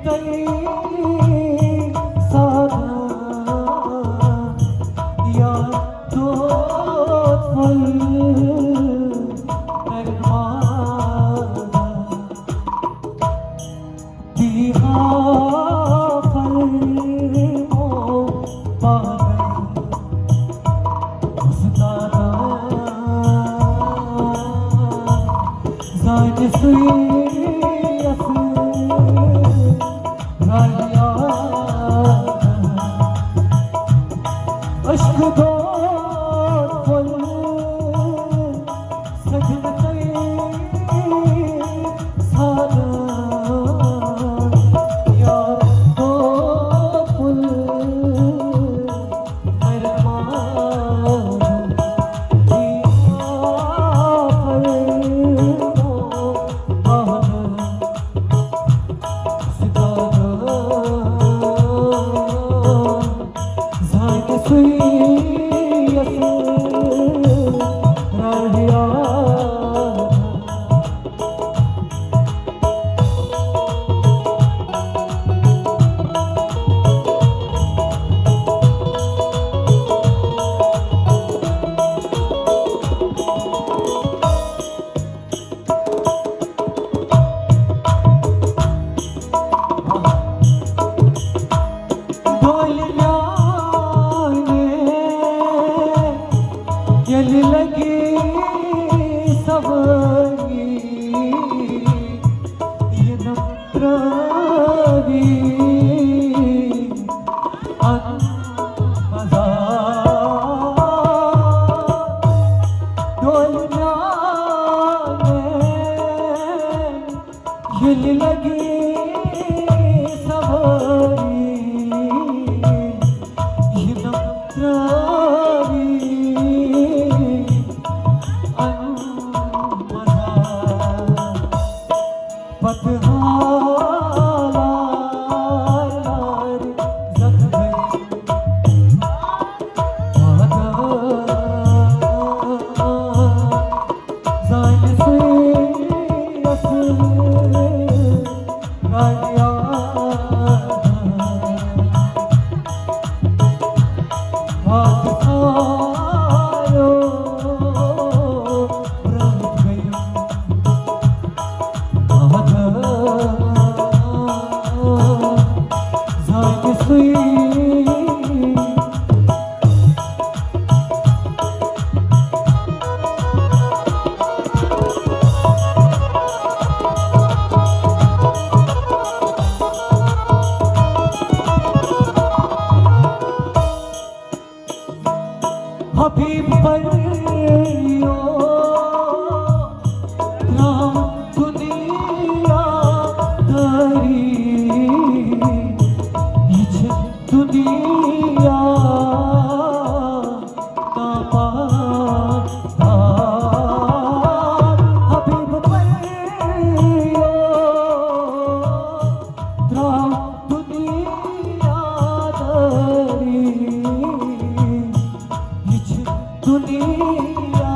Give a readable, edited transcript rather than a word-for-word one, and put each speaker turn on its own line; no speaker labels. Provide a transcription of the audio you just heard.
कई साधा या तो फल दिहा फल मो पागल उसदादा जान सुई अश्क दो फल सजन सारा यार दो फल लगी सबगी ये नत्रवी मजा ढोलना ये लगी सबगी ये नत्रवी हबीब परियो राम दुनिया धरी इछ दुनिया तापा हबीब परियो राम दुनिया धरी दुनिया